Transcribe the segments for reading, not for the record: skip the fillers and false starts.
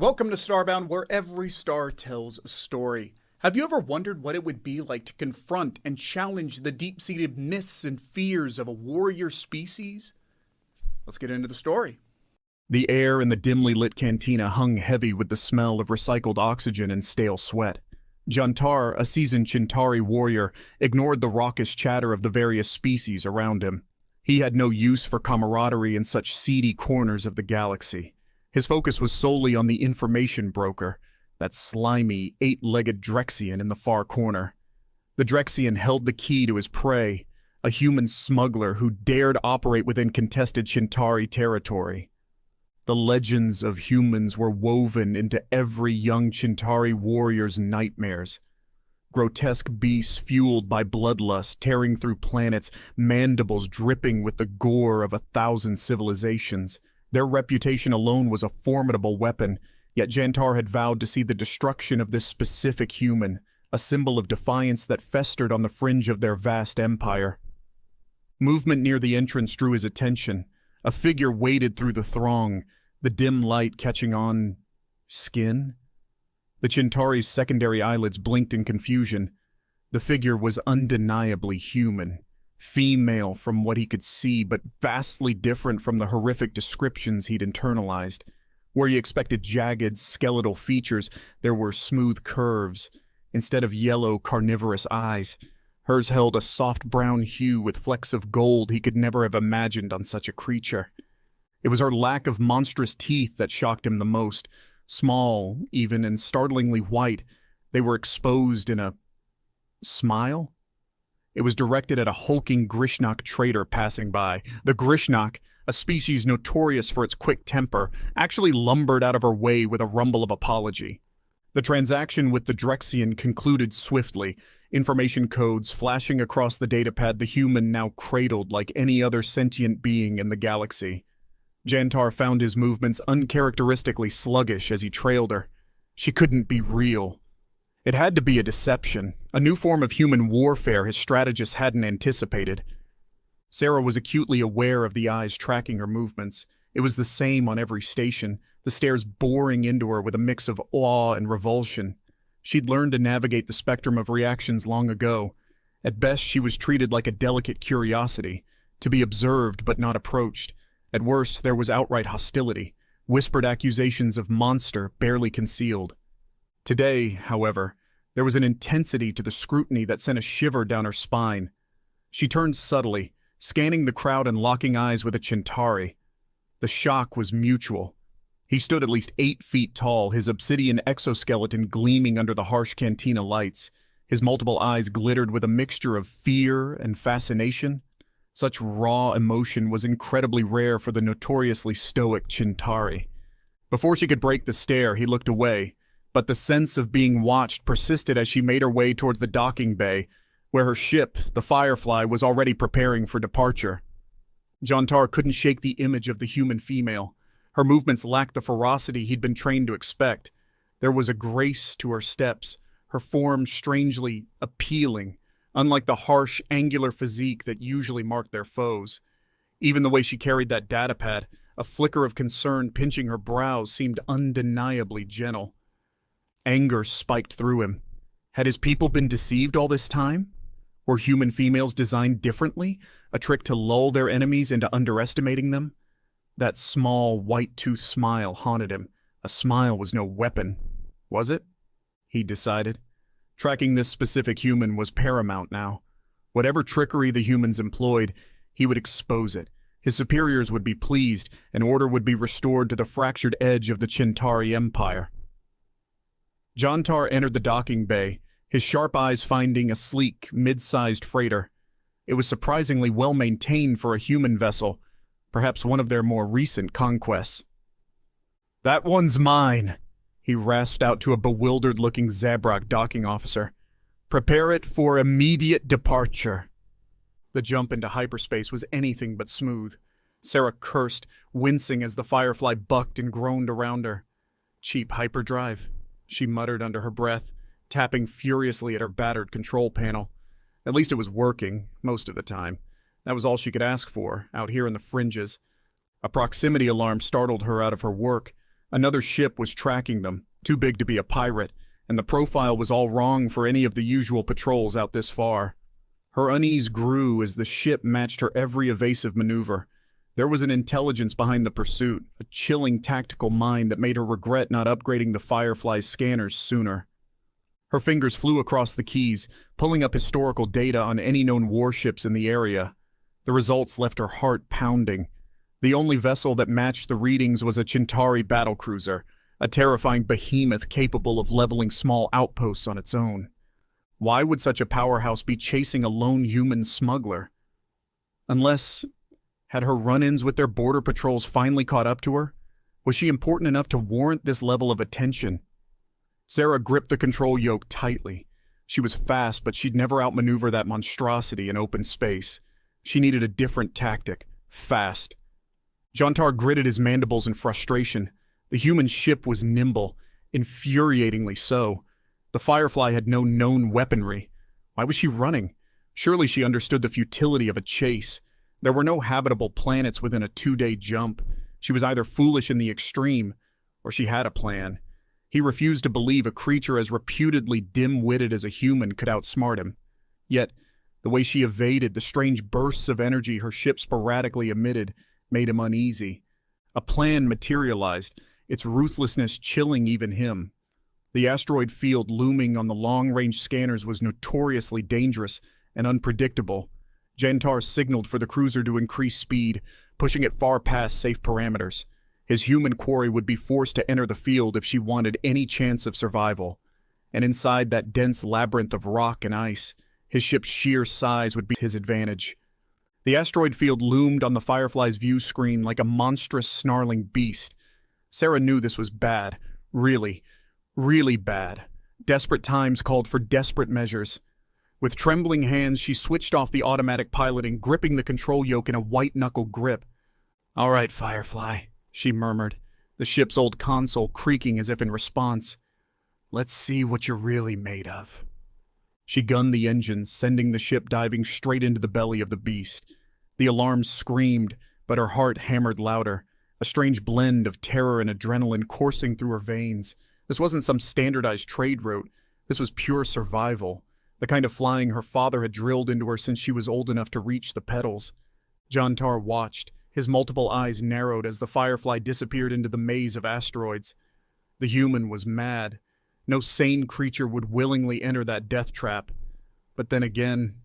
Welcome to Starbound, where every star tells a story. Have you ever wondered what it would be like to confront and challenge the deep-seated myths and fears of a warrior species? Let's get into the story. The air in the dimly lit cantina hung heavy with the smell of recycled oxygen and stale sweat. Jantar, a seasoned Chintari warrior, ignored the raucous chatter of the various species around him. He had no use for camaraderie in such seedy corners of the galaxy. His focus was solely on the information broker, that slimy, eight-legged Drexian in the far corner. The Drexian held the key to his prey, a human smuggler who dared operate within contested Chintari territory. The legends of humans were woven into every young Chintari warrior's nightmares. Grotesque beasts fueled by bloodlust, tearing through planets, mandibles dripping with the gore of 1,000 civilizations. Their reputation alone was a formidable weapon, yet Jantar had vowed to see the destruction of this specific human, a symbol of defiance that festered on the fringe of their vast empire. Movement near the entrance drew his attention. A figure waded through the throng, the dim light catching on skin. The Chintari's secondary eyelids blinked in confusion. The figure was undeniably human. Female from what he could see, but vastly different from the horrific descriptions he'd internalized. Where he expected jagged, skeletal features, there were smooth curves. Instead of yellow, carnivorous eyes, hers held a soft brown hue with flecks of gold he could never have imagined on such a creature. It was her lack of monstrous teeth that shocked him the most. Small, even, and startlingly white, they were exposed in a smile? It was directed at a hulking Grishnak trader passing by. The Grishnak, a species notorious for its quick temper, actually lumbered out of her way with a rumble of apology. The transaction with the Drexian concluded swiftly, information codes flashing across the datapad the human now cradled like any other sentient being in the galaxy. Jantar found his movements uncharacteristically sluggish as he trailed her. She couldn't be real. It had to be a deception, a new form of human warfare his strategist hadn't anticipated. Sarah was acutely aware of the eyes tracking her movements. It was the same on every station, the stares boring into her with a mix of awe and revulsion. She'd learned to navigate the spectrum of reactions long ago. At best, she was treated like a delicate curiosity, to be observed but not approached. At worst, there was outright hostility, whispered accusations of monster barely concealed. Today, however, there was an intensity to the scrutiny that sent a shiver down her spine. She turned subtly, scanning the crowd and locking eyes with a Chintari. The shock was mutual. He stood at least 8 feet tall, his obsidian exoskeleton gleaming under the harsh cantina lights. His multiple eyes glittered with a mixture of fear and fascination. Such raw emotion was incredibly rare for the notoriously stoic Chintari. Before she could break the stare, he looked away, but the sense of being watched persisted as she made her way towards the docking bay, where her ship, the Firefly, was already preparing for departure. Jantar couldn't shake the image of the human female. Her movements lacked the ferocity he'd been trained to expect. There was a grace to her steps, her form strangely appealing, unlike the harsh, angular physique that usually marked their foes. Even the way she carried that datapad, a flicker of concern pinching her brows, seemed undeniably gentle. Anger spiked through him. Had his people been deceived all this time? Were human females designed differently, a trick to lull their enemies into underestimating them? That small, white-toothed smile haunted him. A smile was no weapon. Was it? He decided. Tracking this specific human was paramount now. Whatever trickery the humans employed, he would expose it. His superiors would be pleased, and order would be restored to the fractured edge of the Chintari Empire. Jantar entered the docking bay, his sharp eyes finding a sleek, mid-sized freighter. It was surprisingly well-maintained for a human vessel, perhaps one of their more recent conquests. "That one's mine," he rasped out to a bewildered-looking Zabrak docking officer. "Prepare it for immediate departure." The jump into hyperspace was anything but smooth. Sarah cursed, wincing as the Firefly bucked and groaned around her. "Cheap hyperdrive," she muttered under her breath, tapping furiously at her battered control panel. At least it was working, most of the time. That was all she could ask for, out here in the fringes. A proximity alarm startled her out of her work. Another ship was tracking them, too big to be a pirate, and the profile was all wrong for any of the usual patrols out this far. Her unease grew as the ship matched her every evasive maneuver. There was an intelligence behind the pursuit, a chilling tactical mind that made her regret not upgrading the Firefly's scanners sooner. Her fingers flew across the keys, pulling up historical data on any known warships in the area. The results left her heart pounding. The only vessel that matched the readings was a Chitauri battlecruiser, a terrifying behemoth capable of leveling small outposts on its own. Why would such a powerhouse be chasing a lone human smuggler? Unless, had her run-ins with their border patrols finally caught up to her? Was she important enough to warrant this level of attention? Sarah gripped the control yoke tightly. She was fast, but she'd never outmaneuver that monstrosity in open space. She needed a different tactic. Fast. Jantar gritted his mandibles in frustration. The human ship was nimble, infuriatingly so. The Firefly had no known weaponry. Why was she running? Surely she understood the futility of a chase. There were no habitable planets within a 2-day jump. She was either foolish in the extreme, or she had a plan. He refused to believe a creature as reputedly dim-witted as a human could outsmart him. Yet, the way she evaded the strange bursts of energy her ship sporadically emitted made him uneasy. A plan materialized, its ruthlessness chilling even him. The asteroid field looming on the long-range scanners was notoriously dangerous and unpredictable. Jantar signaled for the cruiser to increase speed, pushing it far past safe parameters. His human quarry would be forced to enter the field if she wanted any chance of survival. And inside that dense labyrinth of rock and ice, his ship's sheer size would be his advantage. The asteroid field loomed on the Firefly's view screen like a monstrous, snarling beast. Sarah knew this was bad. Really, really bad. Desperate times called for desperate measures. With trembling hands, she switched off the automatic piloting, gripping the control yoke in a white-knuckle grip. "All right, Firefly," she murmured, the ship's old console creaking as if in response. "Let's see what you're really made of." She gunned the engines, sending the ship diving straight into the belly of the beast. The alarms screamed, but her heart hammered louder, a strange blend of terror and adrenaline coursing through her veins. This wasn't some standardized trade route. This was pure survival, the kind of flying her father had drilled into her since she was old enough to reach the pedals. Jantar watched, his multiple eyes narrowed as the Firefly disappeared into the maze of asteroids. The human was mad. No sane creature would willingly enter that death trap. But then again,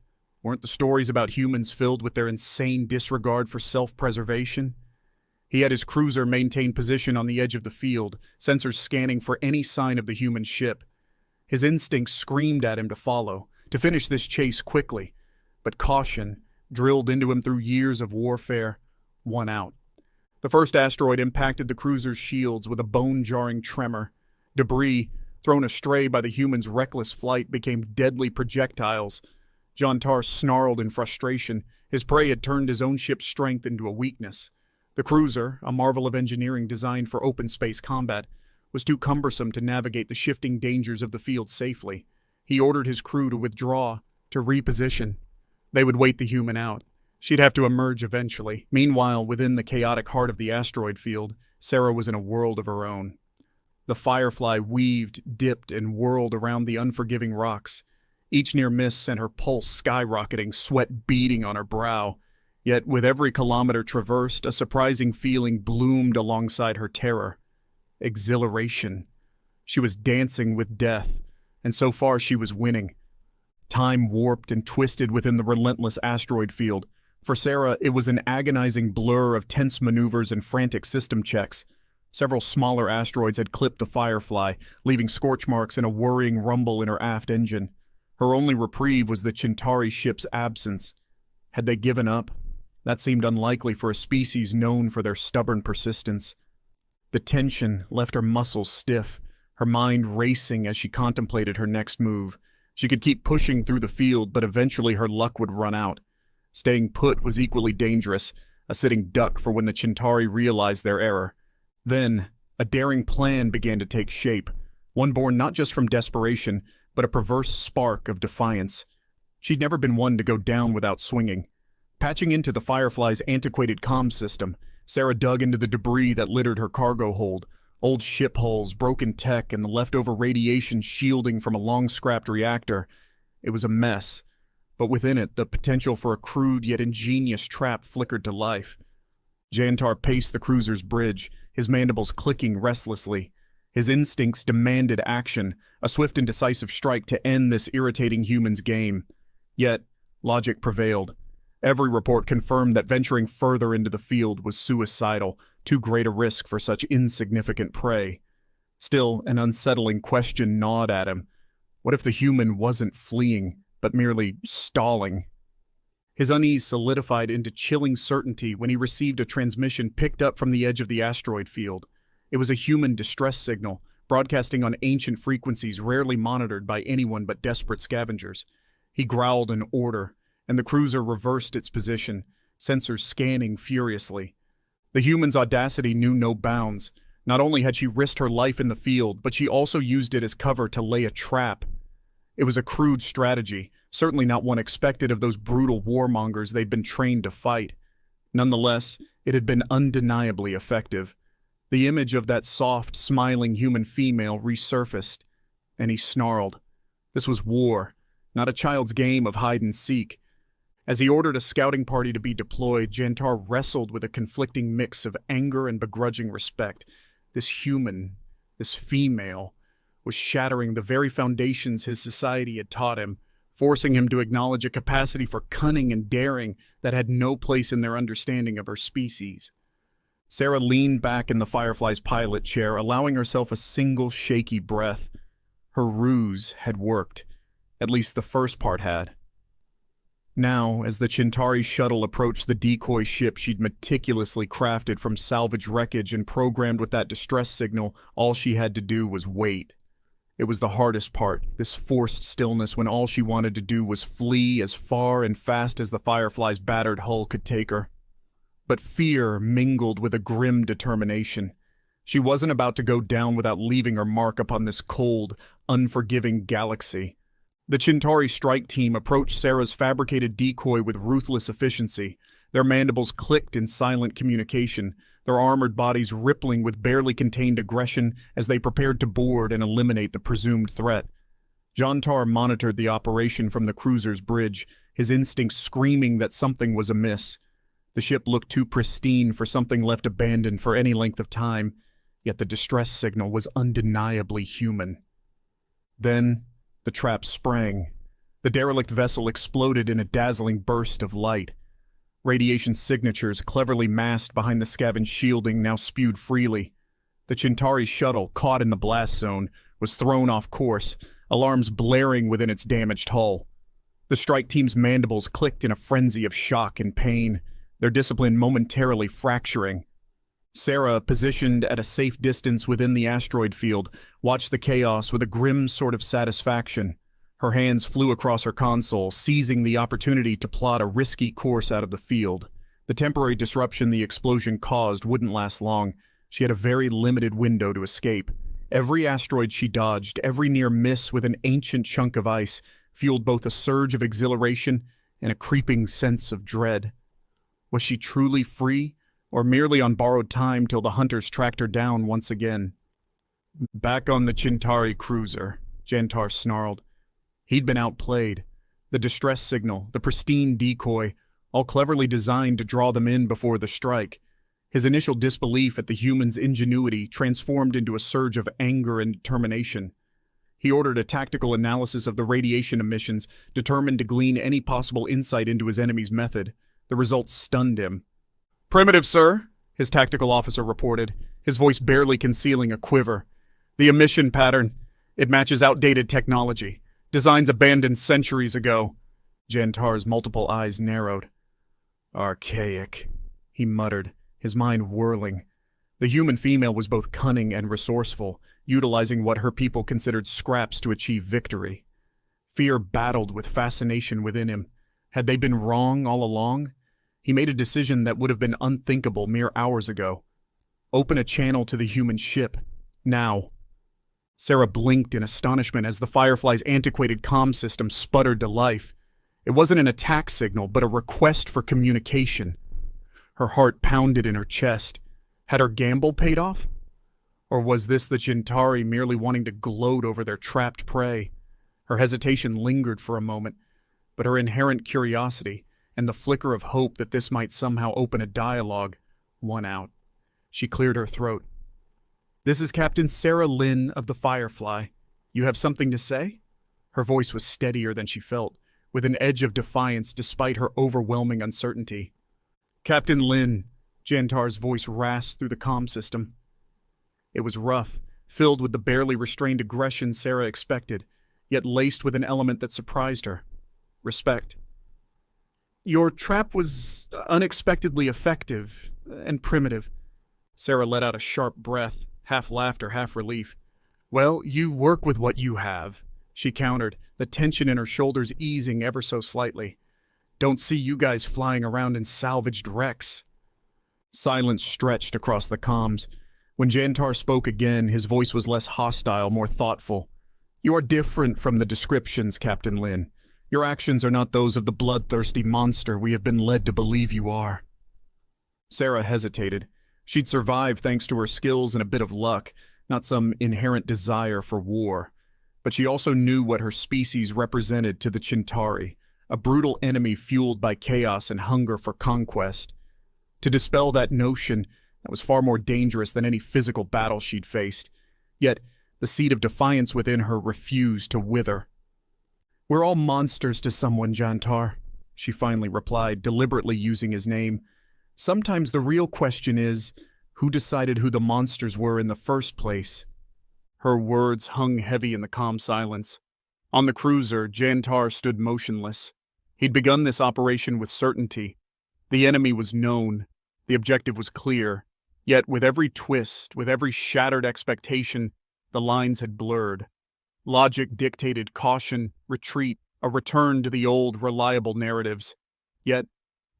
weren't the stories about humans filled with their insane disregard for self-preservation? He had his cruiser maintain position on the edge of the field, sensors scanning for any sign of the human ship. His instincts screamed at him to follow, to finish this chase quickly. But caution, drilled into him through years of warfare, won out. The first asteroid impacted the cruiser's shields with a bone-jarring tremor. Debris, thrown astray by the human's reckless flight, became deadly projectiles. Jantar snarled in frustration. His prey had turned his own ship's strength into a weakness. The cruiser, a marvel of engineering designed for open space combat, was too cumbersome to navigate the shifting dangers of the field safely. He ordered his crew to withdraw, to reposition. They would wait the human out. She'd have to emerge eventually. Meanwhile, within the chaotic heart of the asteroid field, Sarah was in a world of her own. The Firefly weaved, dipped, and whirled around the unforgiving rocks. Each near miss sent her pulse skyrocketing, sweat beading on her brow. Yet with every kilometer traversed, a surprising feeling bloomed alongside her terror. Exhilaration. She was dancing with death, and so far she was winning. Time warped and twisted within the relentless asteroid field. For Sarah, it was an agonizing blur of tense maneuvers and frantic system checks. Several smaller asteroids had clipped the Firefly, leaving scorch marks and a worrying rumble in her aft engine. Her only reprieve was the Chitauri ship's absence. Had they given up? That seemed unlikely for a species known for their stubborn persistence. The tension left her muscles stiff, her mind racing as she contemplated her next move. She could keep pushing through the field, but eventually her luck would run out. Staying put was equally dangerous, a sitting duck for when the Chitauri realized their error. Then, a daring plan began to take shape, one born not just from desperation, but a perverse spark of defiance. She'd never been one to go down without swinging. Patching into the Firefly's antiquated comm system, Sarah dug into the debris that littered her cargo hold, Old ship hulls, broken tech, and the leftover radiation shielding from a long-scrapped reactor. It was a mess, but within it, the potential for a crude yet ingenious trap flickered to life. Jantar paced the cruiser's bridge, his mandibles clicking restlessly. His instincts demanded action, a swift and decisive strike to end this irritating human's game. Yet, logic prevailed. Every report confirmed that venturing further into the field was suicidal, too great a risk for such insignificant prey. Still, an unsettling question gnawed at him. What if the human wasn't fleeing, but merely stalling? His unease solidified into chilling certainty when he received a transmission picked up from the edge of the asteroid field. It was a human distress signal, broadcasting on ancient frequencies rarely monitored by anyone but desperate scavengers. He growled an order, and the cruiser reversed its position, sensors scanning furiously. The human's audacity knew no bounds. Not only had she risked her life in the field, but she also used it as cover to lay a trap. It was a crude strategy, certainly not one expected of those brutal warmongers they'd been trained to fight. Nonetheless, it had been undeniably effective. The image of that soft, smiling human female resurfaced, and he snarled. This was war, not a child's game of hide-and-seek. As he ordered a scouting party to be deployed, Jantar wrestled with a conflicting mix of anger and begrudging respect. This human, this female, was shattering the very foundations his society had taught him, forcing him to acknowledge a capacity for cunning and daring that had no place in their understanding of her species. Sarah leaned back in the Firefly's pilot chair, allowing herself a single shaky breath. Her ruse had worked. At least the first part had. Now, as the Chintari shuttle approached the decoy ship she'd meticulously crafted from salvage wreckage and programmed with that distress signal, all she had to do was wait. It was the hardest part, this forced stillness when all she wanted to do was flee as far and fast as the Firefly's battered hull could take her. But fear mingled with a grim determination. She wasn't about to go down without leaving her mark upon this cold, unforgiving galaxy. The Chintari strike team approached Sarah's fabricated decoy with ruthless efficiency. Their mandibles clicked in silent communication, their armored bodies rippling with barely contained aggression as they prepared to board and eliminate the presumed threat. Jantar monitored the operation from the cruiser's bridge, his instincts screaming that something was amiss. The ship looked too pristine for something left abandoned for any length of time, yet the distress signal was undeniably human. Then, the trap sprang. The derelict vessel exploded in a dazzling burst of light. Radiation signatures cleverly masked behind the scavenge shielding now spewed freely. The Chintari shuttle, caught in the blast zone, was thrown off course, alarms blaring within its damaged hull. The strike team's mandibles clicked in a frenzy of shock and pain, their discipline momentarily fracturing. Sarah, positioned at a safe distance within the asteroid field, watched the chaos with a grim sort of satisfaction. Her hands flew across her console, seizing the opportunity to plot a risky course out of the field. The temporary disruption the explosion caused wouldn't last long. She had a very limited window to escape. Every asteroid she dodged, every near miss with an ancient chunk of ice, fueled both a surge of exhilaration and a creeping sense of dread. Was she truly free, or merely on borrowed time till the hunters tracked her down once again? Back on the Chintari cruiser, Jantar snarled. He'd been outplayed. The distress signal, the pristine decoy, all cleverly designed to draw them in before the strike. His initial disbelief at the human's ingenuity transformed into a surge of anger and determination. He ordered a tactical analysis of the radiation emissions, determined to glean any possible insight into his enemy's method. The results stunned him. "Primitive, sir," his tactical officer reported, his voice barely concealing a quiver. "The emission pattern, it matches outdated technology. Designs abandoned centuries ago." Jantar's multiple eyes narrowed. "Archaic," he muttered, his mind whirling. The human female was both cunning and resourceful, utilizing what her people considered scraps to achieve victory. Fear battled with fascination within him. Had they been wrong all along? He made a decision that would have been unthinkable mere hours ago. Open a channel to the human ship. Now. Sarah blinked in astonishment as the Firefly's antiquated comm system sputtered to life. It wasn't an attack signal, but a request for communication. Her heart pounded in her chest. Had her gamble paid off? Or was this the Chintari merely wanting to gloat over their trapped prey? Her hesitation lingered for a moment, but her inherent curiosity and the flicker of hope that this might somehow open a dialogue won out. She cleared her throat. "This is Captain Sarah Lynn of the Firefly. You have something to say?" Her voice was steadier than she felt, with an edge of defiance despite her overwhelming uncertainty. "Captain Lynn," Jantar's voice rasped through the comm system. It was rough, filled with the barely restrained aggression Sarah expected, yet laced with an element that surprised her. Respect. "Your trap was unexpectedly effective and primitive." Sarah let out a sharp breath, half laughter, half relief. "Well, you work with what you have," she countered, the tension in her shoulders easing ever so slightly. "Don't see you guys flying around in salvaged wrecks." Silence stretched across the comms. When Jantar spoke again, his voice was less hostile, more thoughtful. "You are different from the descriptions, Captain Lynn. Your actions are not those of the bloodthirsty monster we have been led to believe you are." Sarah hesitated. She'd survived thanks to her skills and a bit of luck, not some inherent desire for war. But she also knew what her species represented to the Chintari, a brutal enemy fueled by chaos and hunger for conquest. To dispel that notion, that was far more dangerous than any physical battle she'd faced. Yet, the seed of defiance within her refused to wither. "We're all monsters to someone, Jantar," she finally replied, deliberately using his name. "Sometimes the real question is, who decided who the monsters were in the first place?" Her words hung heavy in the calm silence. On the cruiser, Jantar stood motionless. He'd begun this operation with certainty. The enemy was known. The objective was clear. Yet with every twist, with every shattered expectation, the lines had blurred. Logic dictated caution, retreat, a return to the old, reliable narratives. Yet,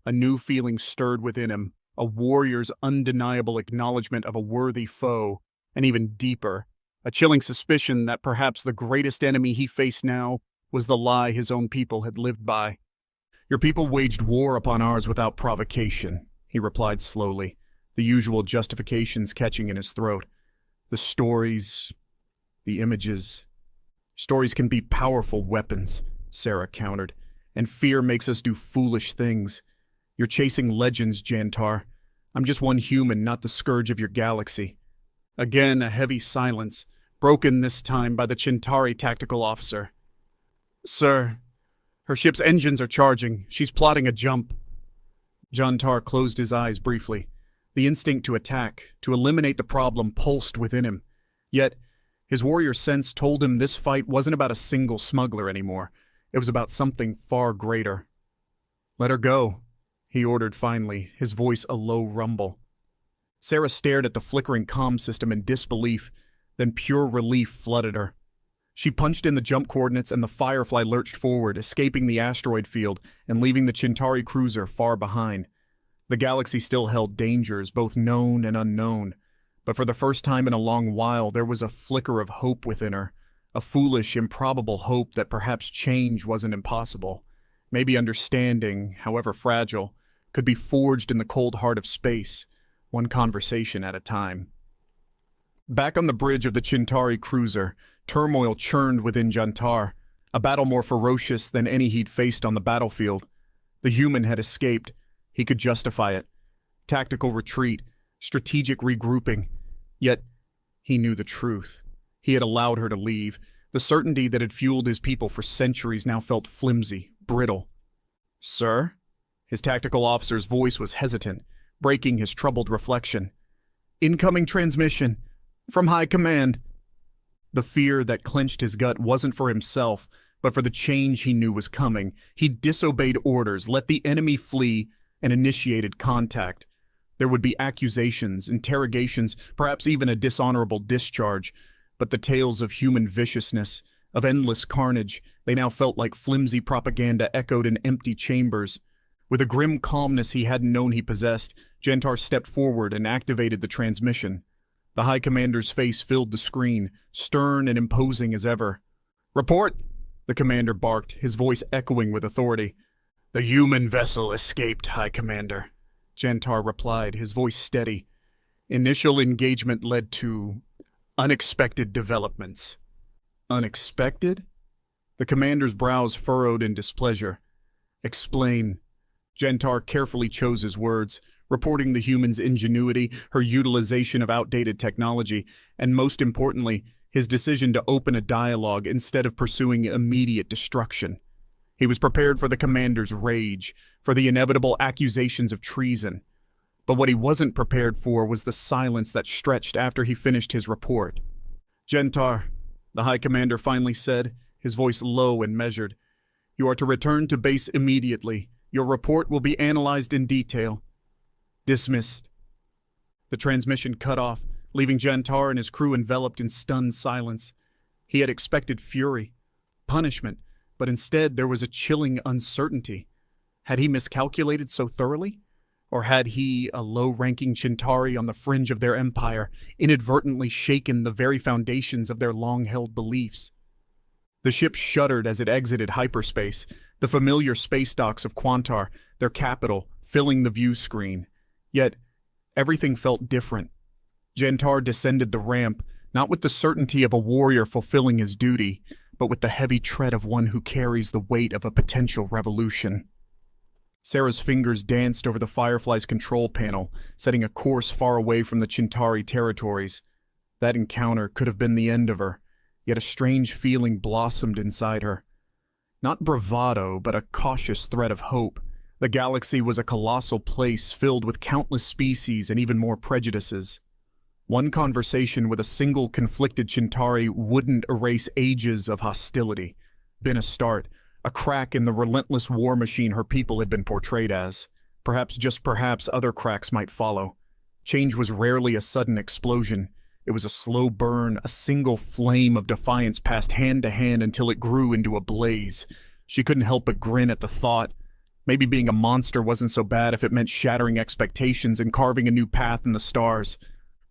a new feeling stirred within him, a warrior's undeniable acknowledgement of a worthy foe, and even deeper, a chilling suspicion that perhaps the greatest enemy he faced now was the lie his own people had lived by. "Your people waged war upon ours without provocation," he replied slowly, the usual justifications catching in his throat. "The stories, the images. Stories can be powerful weapons," Sarah countered, "and fear makes us do foolish things. You're chasing legends, Jantar. I'm just one human, not the scourge of your galaxy." Again, a heavy silence, broken this time by the Chintari tactical officer. "Sir, her ship's engines are charging. She's plotting a jump." Jantar closed his eyes briefly. The instinct to attack, to eliminate the problem, pulsed within him. Yet, his warrior sense told him this fight wasn't about a single smuggler anymore. It was about something far greater. "Let her go," he ordered finally, his voice a low rumble. Sarah stared at the flickering comm system in disbelief, then pure relief flooded her. She punched in the jump coordinates and the Firefly lurched forward, escaping the asteroid field and leaving the Chintari cruiser far behind. The galaxy still held dangers, both known and unknown. But for the first time in a long while, there was a flicker of hope within her, a foolish, improbable hope that perhaps change wasn't impossible. Maybe understanding, however fragile, could be forged in the cold heart of space, one conversation at a time. Back on the bridge of the Chintari cruiser, turmoil churned within Jantar, a battle more ferocious than any he'd faced on the battlefield. The human had escaped. He could justify it. Tactical retreat, strategic regrouping. Yet, he knew the truth. He had allowed her to leave. The certainty that had fueled his people for centuries now felt flimsy, brittle. "Sir?" His tactical officer's voice was hesitant, breaking his troubled reflection. "Incoming transmission. From High Command." The fear that clenched his gut wasn't for himself, but for the change he knew was coming. He disobeyed orders, let the enemy flee, and initiated contact. There would be accusations, interrogations, perhaps even a dishonorable discharge. But the tales of human viciousness, of endless carnage, they now felt like flimsy propaganda echoed in empty chambers. With a grim calmness he hadn't known he possessed, Jantar stepped forward and activated the transmission. The High Commander's face filled the screen, stern and imposing as ever. "Report!" the commander barked, his voice echoing with authority. "The human vessel escaped, High Commander," Jantar replied, his voice steady. "Initial engagement led to Unexpected developments. Unexpected? The commander's brows furrowed in displeasure. Explain. Gentar carefully chose his words, reporting the human's ingenuity, her utilization of outdated technology, and most importantly, his decision to open a dialogue instead of pursuing immediate destruction. He was prepared for the commander's rage, for the inevitable accusations of treason. But what he wasn't prepared for was the silence that stretched after he finished his report. Gentar, the High Commander finally said, his voice low and measured, you are to return to base immediately. Your report will be analyzed in detail. Dismissed. The transmission cut off, leaving Gentar and his crew enveloped in stunned silence. He had expected fury, punishment, but instead there was a chilling uncertainty. Had he miscalculated so thoroughly? Or had he, a low-ranking Chintari on the fringe of their empire, inadvertently shaken the very foundations of their long-held beliefs? The ship shuddered as it exited hyperspace, the familiar space docks of Quantar, their capital, filling the view screen. Yet, everything felt different. Gentar descended the ramp, not with the certainty of a warrior fulfilling his duty, but with the heavy tread of one who carries the weight of a potential revolution. Sarah's fingers danced over the Firefly's control panel, setting a course far away from the Chintari territories. That encounter could have been the end of her, yet a strange feeling blossomed inside her. Not bravado, but a cautious thread of hope. The galaxy was a colossal place filled with countless species and even more prejudices. One conversation with a single conflicted Chintari wouldn't erase ages of hostility. Been a start, a crack in the relentless war machine her people had been portrayed as. Perhaps, just perhaps, other cracks might follow. Change was rarely a sudden explosion. It was a slow burn, a single flame of defiance passed hand to hand until it grew into a blaze. She couldn't help but grin at the thought. Maybe being a monster wasn't so bad if it meant shattering expectations and carving a new path in the stars.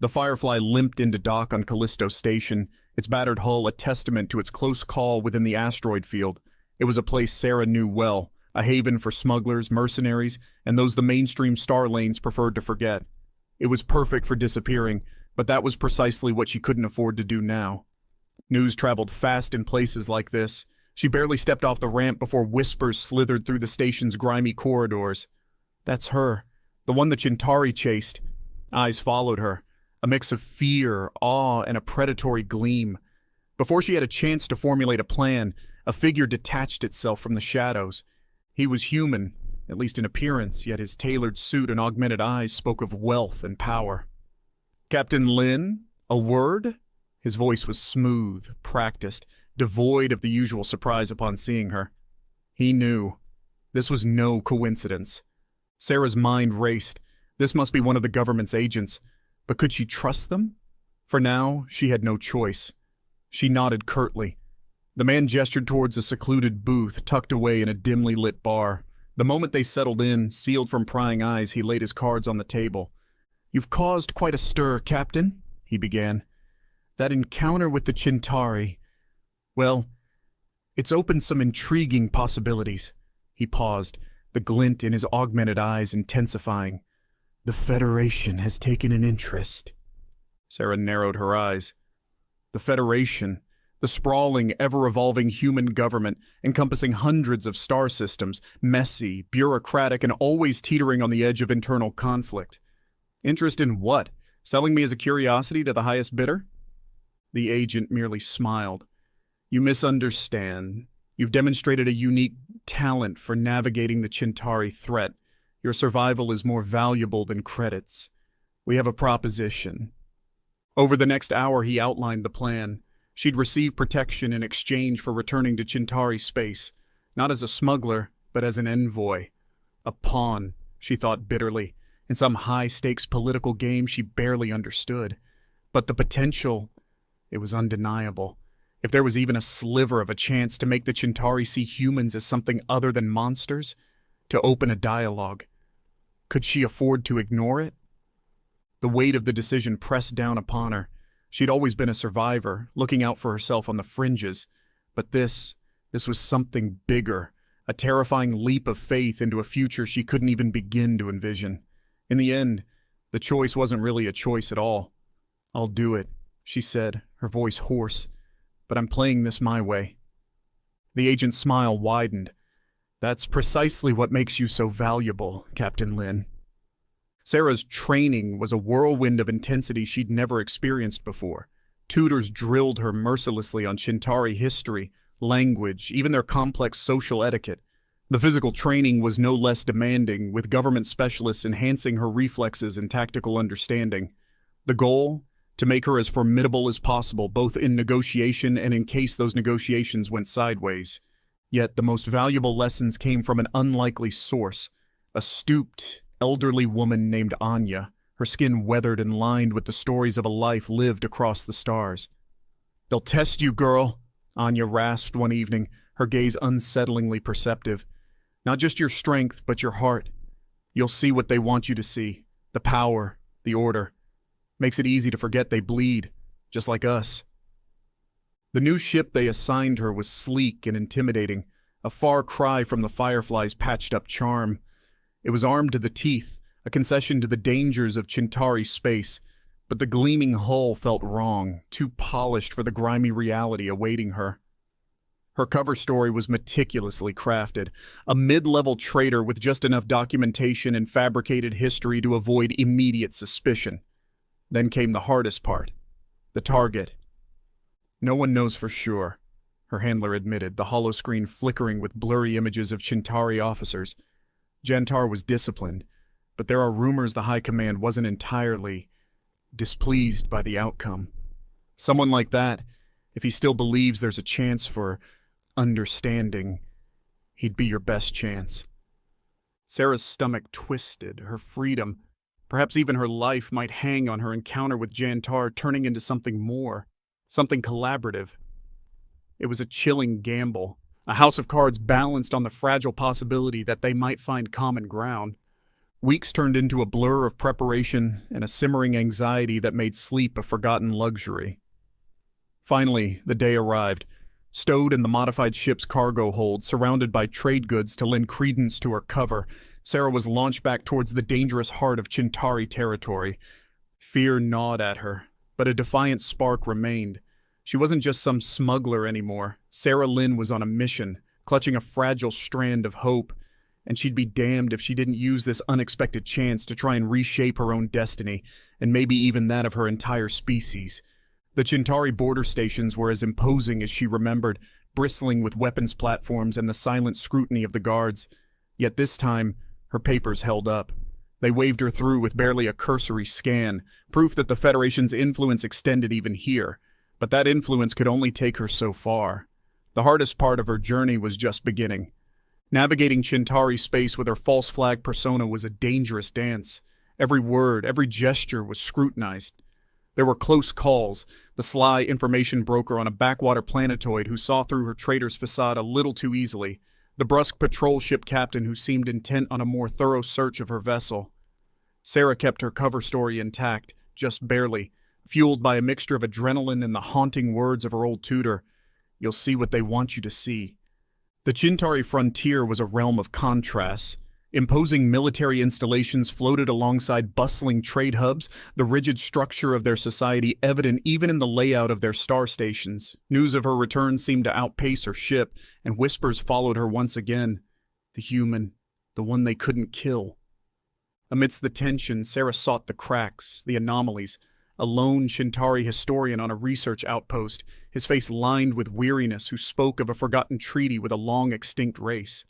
The Firefly limped into dock on Callisto Station, its battered hull a testament to its close call within the asteroid field. It was a place Sarah knew well, a haven for smugglers, mercenaries, and those the mainstream star lanes preferred to forget. It was perfect for disappearing, but that was precisely what she couldn't afford to do now. News traveled fast in places like this. She barely stepped off the ramp before whispers slithered through the station's grimy corridors. That's her, the one the Chintari chased. Eyes followed her, a mix of fear, awe, and a predatory gleam. Before she had a chance to formulate a plan, a figure detached itself from the shadows. He was human, at least in appearance, yet his tailored suit and augmented eyes spoke of wealth and power. Captain Lin, a word? His voice was smooth, practiced, devoid of the usual surprise upon seeing her. He knew. This was no coincidence. Sarah's mind raced. This must be one of the government's agents. But could she trust them? For now, she had no choice. She nodded curtly. The man gestured towards a secluded booth tucked away in a dimly lit bar. The moment they settled in, sealed from prying eyes, he laid his cards on the table. "You've caused quite a stir, Captain," he began. "That encounter with the Chintari, well, it's opened some intriguing possibilities." He paused, the glint in his augmented eyes intensifying. "The Federation has taken an interest." Sarah narrowed her eyes. The Federation, the sprawling, ever-evolving human government encompassing hundreds of star systems, messy, bureaucratic, and always teetering on the edge of internal conflict. Interest in what? Selling me as a curiosity to the highest bidder? The agent merely smiled. "You misunderstand. You've demonstrated a unique talent for navigating the Chintari threat. Your survival is more valuable than credits. We have a proposition." Over the next hour, he outlined the plan. She'd receive protection in exchange for returning to Chintari space, not as a smuggler, but as an envoy. A pawn, she thought bitterly, in some high-stakes political game she barely understood. But the potential, it was undeniable. If there was even a sliver of a chance to make the Chintari see humans as something other than monsters, to open a dialogue, could she afford to ignore it? The weight of the decision pressed down upon her. She'd always been a survivor, looking out for herself on the fringes. But this was something bigger, a terrifying leap of faith into a future she couldn't even begin to envision. In the end, the choice wasn't really a choice at all. "I'll do it," she said, her voice hoarse, "but I'm playing this my way." The agent's smile widened. "That's precisely what makes you so valuable, Captain Lin." Sarah's training was a whirlwind of intensity she'd never experienced before. Tutors drilled her mercilessly on Chintari history, language, even their complex social etiquette. The physical training was no less demanding, with government specialists enhancing her reflexes and tactical understanding. The goal? To make her as formidable as possible, both in negotiation and in case those negotiations went sideways. Yet the most valuable lessons came from an unlikely source, a stooped, elderly woman named Anya, her skin weathered and lined with the stories of a life lived across the stars. "They'll test you, girl," Anya rasped one evening, her gaze unsettlingly perceptive. "Not just your strength, but your heart. You'll see what they want you to see, the power, the order. Makes it easy to forget they bleed, just like us." The new ship they assigned her was sleek and intimidating, a far cry from the Firefly's patched-up charm. It was armed to the teeth, a concession to the dangers of Chintari space, but the gleaming hull felt wrong, too polished for the grimy reality awaiting her. Her cover story was meticulously crafted, a mid-level trader with just enough documentation and fabricated history to avoid immediate suspicion. Then came the hardest part, the target. "No one knows for sure," her handler admitted, the holoscreen flickering with blurry images of Chintari officers. Jantar was disciplined, but there are rumors the High Command wasn't entirely displeased by the outcome. Someone like that, if he still believes there's a chance for understanding, he'd be your best chance. Sarah's stomach twisted, her freedom, perhaps even her life, might hang on her encounter with Jantar turning into something more, something collaborative. It was a chilling gamble, a house of cards balanced on the fragile possibility that they might find common ground. Weeks turned into a blur of preparation and a simmering anxiety that made sleep a forgotten luxury. Finally, the day arrived, stowed in the modified ship's cargo hold, surrounded by trade goods to lend credence to her cover. Sarah was launched back towards the dangerous heart of Chintari territory. Fear gnawed at her, but a defiant spark remained. She wasn't just some smuggler anymore. Sarah Lynn was on a mission, clutching a fragile strand of hope, and she'd be damned if she didn't use this unexpected chance to try and reshape her own destiny, and maybe even that of her entire species. The Chintari border stations were as imposing as she remembered, bristling with weapons platforms and the silent scrutiny of the guards. Yet this time, her papers held up. They waved her through with barely a cursory scan, proof that the Federation's influence extended even here. But that influence could only take her so far. The hardest part of her journey was just beginning. Navigating Chintari space with her false flag persona was a dangerous dance. Every word, every gesture was scrutinized. There were close calls, the sly information broker on a backwater planetoid who saw through her trader's facade a little too easily, the brusque patrol ship captain who seemed intent on a more thorough search of her vessel. Sarah kept her cover story intact, just barely, fueled by a mixture of adrenaline and the haunting words of her old tutor. "You'll see what they want you to see." The Chintari frontier was a realm of contrasts. Imposing military installations floated alongside bustling trade hubs, the rigid structure of their society evident even in the layout of their star stations. News of her return seemed to outpace her ship, and whispers followed her once again. The human, the one they couldn't kill. Amidst the tension, Sarah sought the cracks, the anomalies. A lone Chintari historian on a research outpost, his face lined with weariness, who spoke of a forgotten treaty with a long-extinct race.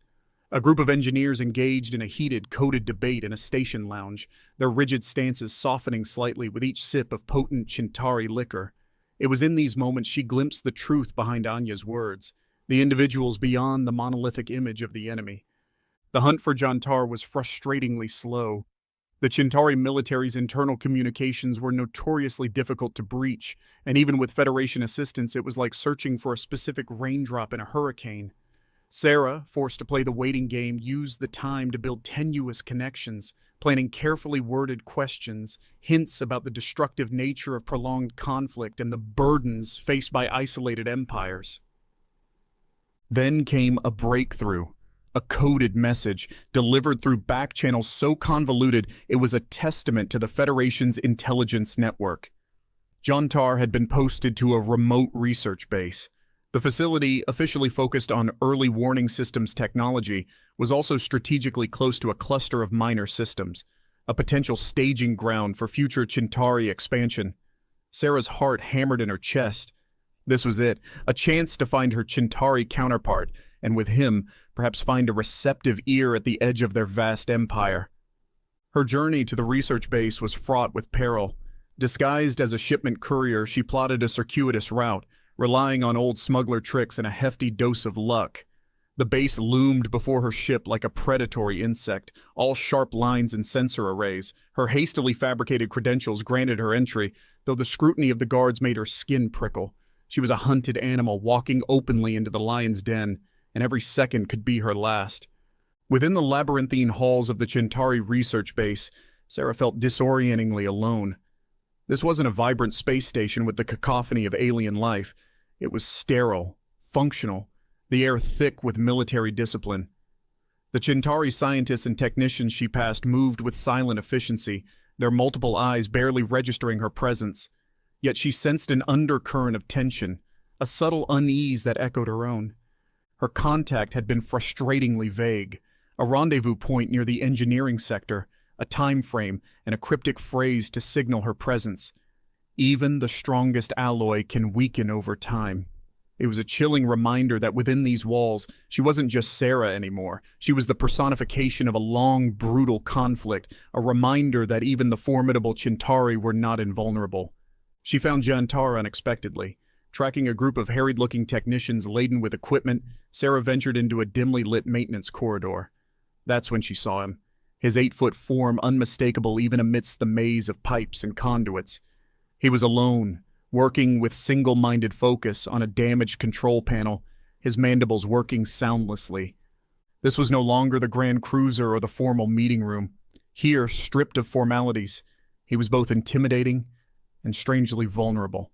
A group of engineers engaged in a heated, coded debate in a station lounge, their rigid stances softening slightly with each sip of potent Chintari liquor. It was in these moments she glimpsed the truth behind Anya's words, the individuals beyond the monolithic image of the enemy. The hunt for Jantar was frustratingly slow. The Chintari military's internal communications were notoriously difficult to breach, and even with Federation assistance, it was like searching for a specific raindrop in a hurricane. Sarah, forced to play the waiting game, used the time to build tenuous connections, planning carefully worded questions, hints about the destructive nature of prolonged conflict and the burdens faced by isolated empires. Then came a breakthrough. A coded message, delivered through back channels so convoluted it was a testament to the Federation's intelligence network. Jantar had been posted to a remote research base. The facility, officially focused on early warning systems technology, was also strategically close to a cluster of minor systems, a potential staging ground for future Chintari expansion. Sarah's heart hammered in her chest. This was it, a chance to find her Chintari counterpart, and with him, perhaps find a receptive ear at the edge of their vast empire. Her journey to the research base was fraught with peril. Disguised as a shipment courier, she plotted a circuitous route, relying on old smuggler tricks and a hefty dose of luck. The base loomed before her ship like a predatory insect, all sharp lines and sensor arrays. Her hastily fabricated credentials granted her entry, though the scrutiny of the guards made her skin prickle. She was a hunted animal walking openly into the lion's den, and every second could be her last. Within the labyrinthine halls of the Chintari research base, Sarah felt disorientingly alone. This wasn't a vibrant space station with the cacophony of alien life. It was sterile, functional, the air thick with military discipline. The Chintari scientists and technicians she passed moved with silent efficiency, their multiple eyes barely registering her presence. Yet she sensed an undercurrent of tension, a subtle unease that echoed her own. Her contact had been frustratingly vague, a rendezvous point near the engineering sector, a time frame, and a cryptic phrase to signal her presence. Even the strongest alloy can weaken over time. It was a chilling reminder that within these walls, she wasn't just Sarah anymore. She was the personification of a long, brutal conflict, a reminder that even the formidable Chintari were not invulnerable. She found Jantar unexpectedly. Tracking a group of harried-looking technicians laden with equipment, Sarah ventured into a dimly lit maintenance corridor. That's when she saw him, his 8-foot form unmistakable even amidst the maze of pipes and conduits. He was alone, working with single-minded focus on a damaged control panel, his mandibles working soundlessly. This was no longer the grand cruiser or the formal meeting room. Here, stripped of formalities, he was both intimidating and strangely vulnerable.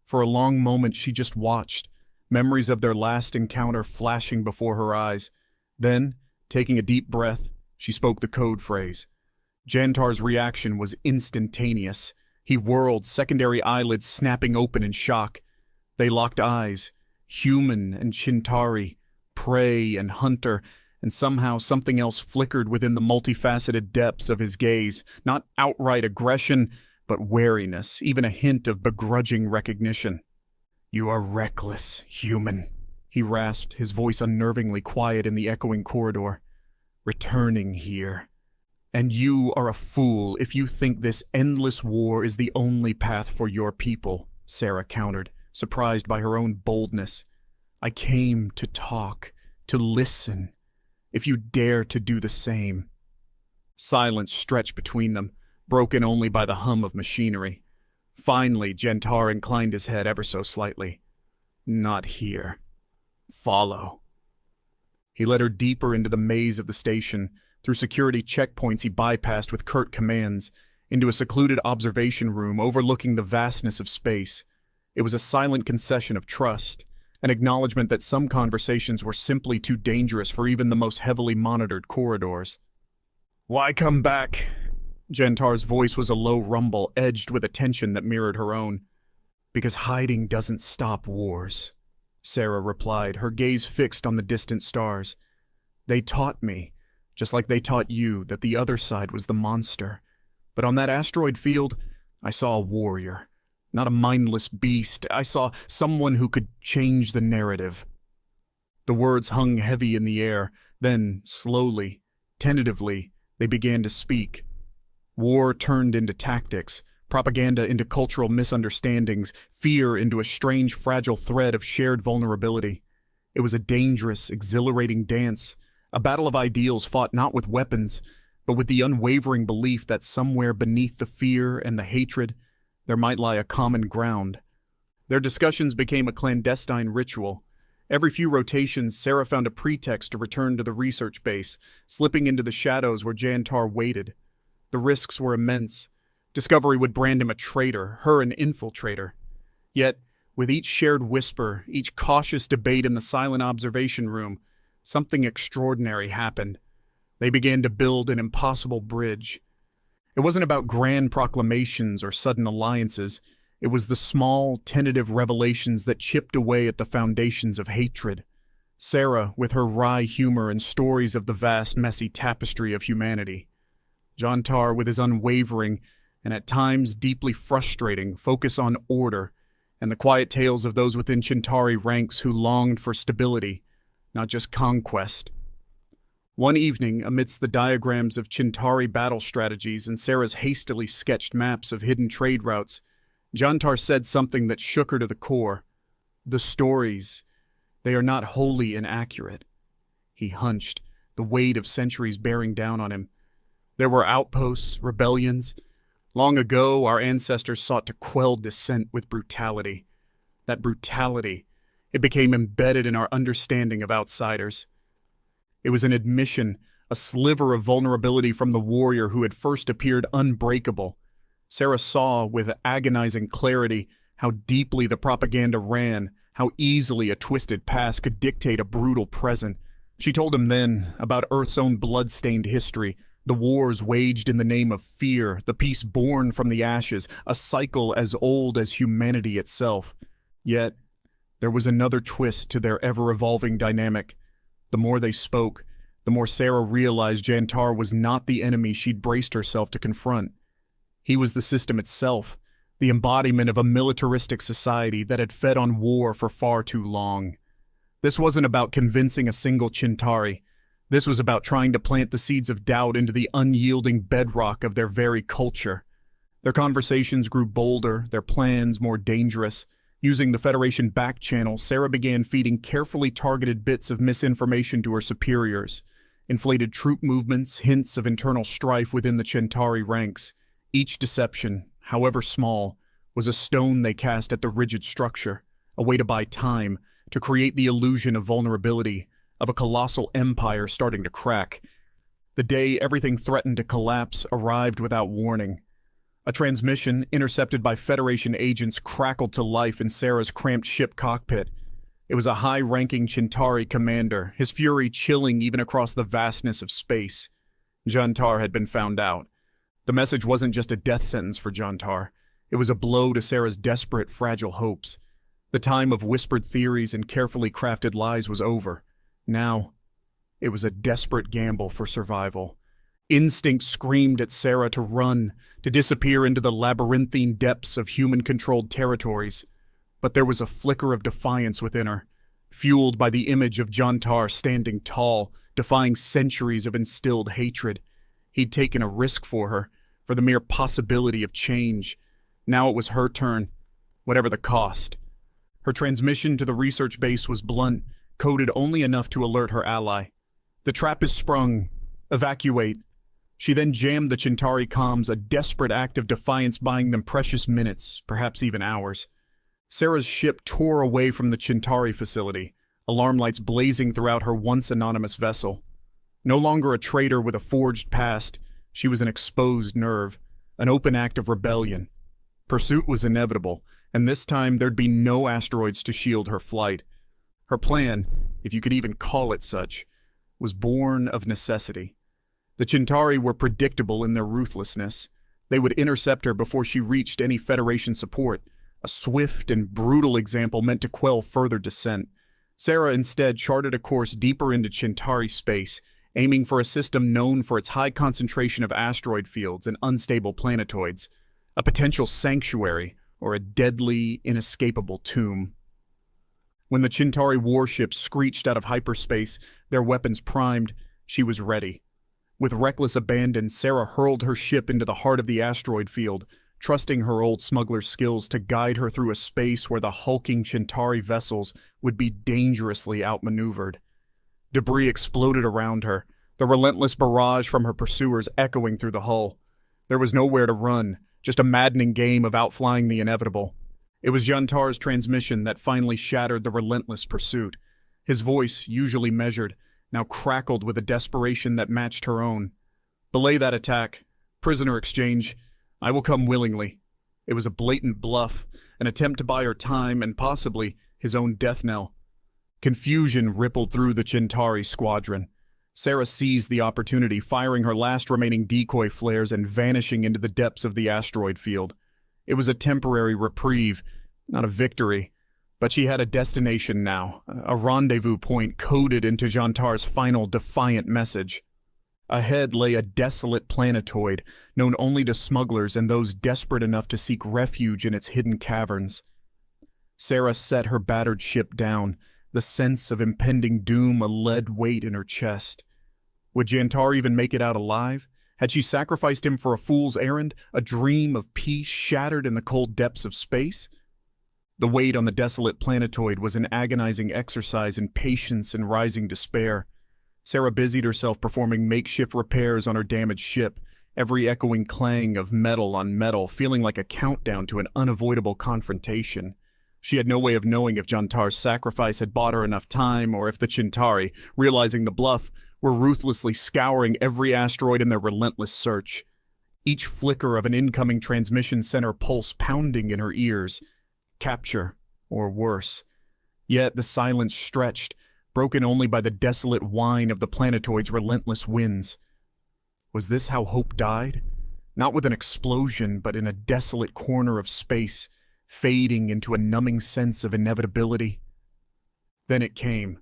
For a long moment she just watched, memories of their last encounter flashing before her eyes. Then, taking a deep breath, she spoke the code phrase. Jantar's reaction was instantaneous. He whirled, secondary eyelids snapping open in shock. They locked eyes, human and Chintari, prey and hunter, and somehow something else flickered within the multifaceted depths of his gaze, not outright aggression, but wariness, even a hint of begrudging recognition. "You are reckless, human," he rasped, his voice unnervingly quiet in the echoing corridor. "Returning here. And you are a fool if you think this endless war is the only path for your people," Sarah countered, surprised by her own boldness. "I came to talk, to listen. If you dare to do the same." Silence stretched between them, broken only by the hum of machinery. Finally, Jantar inclined his head ever so slightly. "Not here. Follow." He led her deeper into the maze of the station, through security checkpoints he bypassed with curt commands, into a secluded observation room overlooking the vastness of space. It was a silent concession of trust, an acknowledgement that some conversations were simply too dangerous for even the most heavily monitored corridors. "Why come back?" Jantar's voice was a low rumble, edged with a tension that mirrored her own. "Because hiding doesn't stop wars," Sarah replied, her gaze fixed on the distant stars. "They taught me, just like they taught you, that the other side was the monster. But on that asteroid field, I saw a warrior, not a mindless beast. I saw someone who could change the narrative." The words hung heavy in the air, then, slowly, tentatively, they began to speak. War turned into tactics, propaganda into cultural misunderstandings, fear into a strange, fragile thread of shared vulnerability. It was a dangerous, exhilarating dance, a battle of ideals fought not with weapons, but with the unwavering belief that somewhere beneath the fear and the hatred, there might lie a common ground. Their discussions became a clandestine ritual. Every few rotations, Sarah found a pretext to return to the research base, slipping into the shadows where Jantar waited. The risks were immense. Discovery would brand him a traitor, her an infiltrator. Yet, with each shared whisper, each cautious debate in the silent observation room, something extraordinary happened. They began to build an impossible bridge. It wasn't about grand proclamations or sudden alliances. It was the small, tentative revelations that chipped away at the foundations of hatred. Sarah, with her wry humor and stories of the vast, messy tapestry of humanity. Jantar, with his unwavering, and at times deeply frustrating, focus on order, and the quiet tales of those within Chintari ranks who longed for stability, not just conquest. One evening, amidst the diagrams of Chintari battle strategies and Sarah's hastily sketched maps of hidden trade routes, Jantar said something that shook her to the core. The stories, they are not wholly inaccurate. He hunched, the weight of centuries bearing down on him. There were outposts, rebellions. Long ago, our ancestors sought to quell dissent with brutality. That brutality, it became embedded in our understanding of outsiders. It was an admission, a sliver of vulnerability from the warrior who had first appeared unbreakable. Sarah saw with agonizing clarity how deeply the propaganda ran, how easily a twisted past could dictate a brutal present. She told him then about Earth's own blood-stained history, the wars waged in the name of fear, the peace born from the ashes, a cycle as old as humanity itself. Yet, there was another twist to their ever-evolving dynamic. The more they spoke, the more Sarah realized Jantar was not the enemy she'd braced herself to confront. He was the system itself, the embodiment of a militaristic society that had fed on war for far too long. This wasn't about convincing a single Chintari. This was about trying to plant the seeds of doubt into the unyielding bedrock of their very culture. Their conversations grew bolder, their plans more dangerous. Using the Federation back channel, Sarah began feeding carefully targeted bits of misinformation to her superiors. Inflated troop movements, hints of internal strife within the Chintari ranks. Each deception, however small, was a stone they cast at the rigid structure, a way to buy time, to create the illusion of vulnerability, of a colossal empire starting to crack. The day everything threatened to collapse arrived without warning. A transmission, intercepted by Federation agents, crackled to life in Sarah's cramped ship cockpit. It was a high-ranking Chintari commander, his fury chilling even across the vastness of space. Jantar had been found out. The message wasn't just a death sentence for Jantar. It was a blow to Sarah's desperate, fragile hopes. The time of whispered theories and carefully crafted lies was over. Now, it was a desperate gamble for survival. Instinct screamed at Sarah to run, to disappear into the labyrinthine depths of human-controlled territories. But there was a flicker of defiance within her, fueled by the image of Jantar standing tall, defying centuries of instilled hatred. He'd taken a risk for her, for the mere possibility of change. Now it was her turn, whatever the cost. Her transmission to the research base was blunt, coded only enough to alert her ally. The trap is sprung. Evacuate. She then jammed the Chintari comms, a desperate act of defiance buying them precious minutes, perhaps even hours. Sarah's ship tore away from the Chintari facility, alarm lights blazing throughout her once anonymous vessel. No longer a traitor with a forged past, she was an exposed nerve, an open act of rebellion. Pursuit was inevitable, and this time there'd be no asteroids to shield her flight. Her plan, if you could even call it such, was born of necessity. The Chintari were predictable in their ruthlessness. They would intercept her before she reached any Federation support, a swift and brutal example meant to quell further dissent. Sarah instead charted a course deeper into Chintari space, aiming for a system known for its high concentration of asteroid fields and unstable planetoids, a potential sanctuary or a deadly, inescapable tomb. When the Chintari warships screeched out of hyperspace, their weapons primed, she was ready. With reckless abandon, Sarah hurled her ship into the heart of the asteroid field, trusting her old smuggler's skills to guide her through a space where the hulking Chintari vessels would be dangerously outmaneuvered. Debris exploded around her, the relentless barrage from her pursuers echoing through the hull. There was nowhere to run, just a maddening game of outflying the inevitable. It was Jantar's transmission that finally shattered the relentless pursuit. His voice, usually measured, now crackled with a desperation that matched her own. "Belay that attack. Prisoner exchange. I will come willingly." It was a blatant bluff, an attempt to buy her time and possibly his own death knell. Confusion rippled through the Chintari squadron. Sarah seized the opportunity, firing her last remaining decoy flares and vanishing into the depths of the asteroid field. It was a temporary reprieve, not a victory. But she had a destination now, a rendezvous point coded into Jantar's final defiant message. Ahead lay a desolate planetoid, known only to smugglers and those desperate enough to seek refuge in its hidden caverns. Sarah set her battered ship down, the sense of impending doom a lead weight in her chest. Would Jantar even make it out alive? Had she sacrificed him for a fool's errand, a dream of peace shattered in the cold depths of space? The weight on the desolate planetoid was an agonizing exercise in patience and rising despair. Sarah busied herself performing makeshift repairs on her damaged ship, every echoing clang of metal on metal feeling like a countdown to an unavoidable confrontation. She had no way of knowing if Jantar's sacrifice had bought her enough time or if the Chintari, realizing the bluff, were ruthlessly scouring every asteroid in their relentless search. Each flicker of an incoming transmission sent her pulse pounding in her ears. Capture, or worse. Yet the silence stretched, broken only by the desolate whine of the planetoid's relentless winds. Was this how hope died? Not with an explosion, but in a desolate corner of space, fading into a numbing sense of inevitability. Then it came.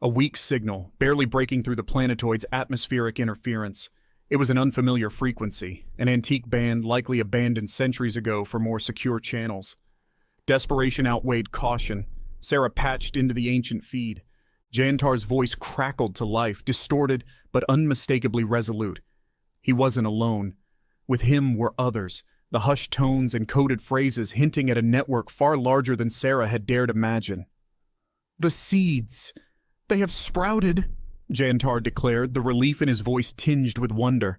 A weak signal, barely breaking through the planetoid's atmospheric interference. It was an unfamiliar frequency, an antique band likely abandoned centuries ago for more secure channels. Desperation outweighed caution. Sarah patched into the ancient feed. Jantar's voice crackled to life, distorted but unmistakably resolute. He wasn't alone. With him were others, the hushed tones and coded phrases hinting at a network far larger than Sarah had dared imagine. "The seeds! They have sprouted," Jantar declared, the relief in his voice tinged with wonder.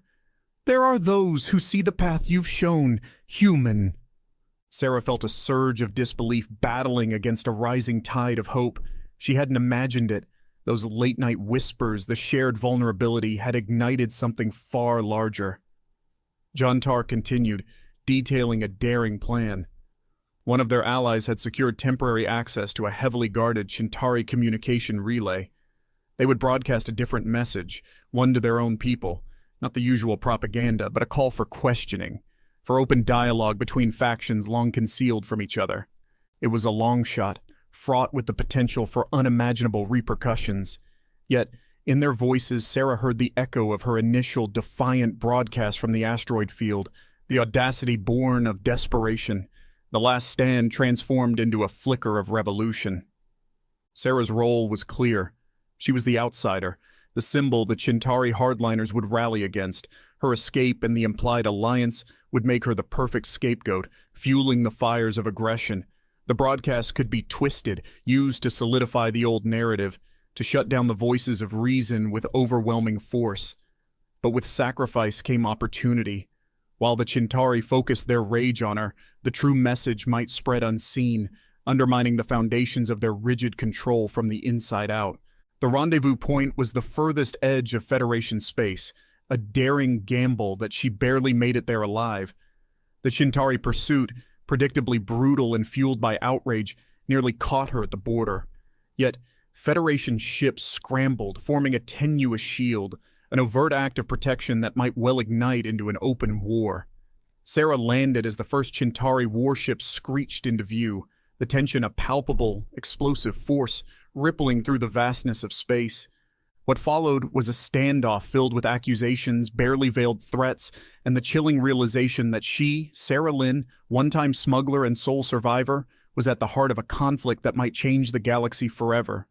"There are those who see the path you've shown, human." Sarah felt a surge of disbelief battling against a rising tide of hope. She hadn't imagined it. Those late-night whispers, the shared vulnerability, had ignited something far larger. Jantar continued, detailing a daring plan. One of their allies had secured temporary access to a heavily guarded Chintari communication relay. They would broadcast a different message, one to their own people, not the usual propaganda, but a call for questioning, for open dialogue between factions long concealed from each other. It was a long shot, fraught with the potential for unimaginable repercussions. Yet, in their voices, Sarah heard the echo of her initial defiant broadcast from the asteroid field, the audacity born of desperation, the last stand transformed into a flicker of revolution. Sarah's role was clear. She was the outsider, the symbol the Chintari hardliners would rally against. Her escape and the implied alliance would make her the perfect scapegoat, fueling the fires of aggression. The broadcast could be twisted, used to solidify the old narrative, to shut down the voices of reason with overwhelming force. But with sacrifice came opportunity. While the Chintari focused their rage on her, the true message might spread unseen, undermining the foundations of their rigid control from the inside out. The rendezvous point was the furthest edge of Federation space, a daring gamble that she barely made it there alive. The Chintari pursuit, predictably brutal and fueled by outrage, nearly caught her at the border. Yet, Federation ships scrambled, forming a tenuous shield, an overt act of protection that might well ignite into an open war. Sarah landed as the first Chintari warship screeched into view, the tension a palpable, explosive force rippling through the vastness of space. What followed was a standoff filled with accusations, barely veiled threats, and the chilling realization that she, Sarah Lynn, one-time smuggler and sole survivor, was at the heart of a conflict that might change the galaxy forever.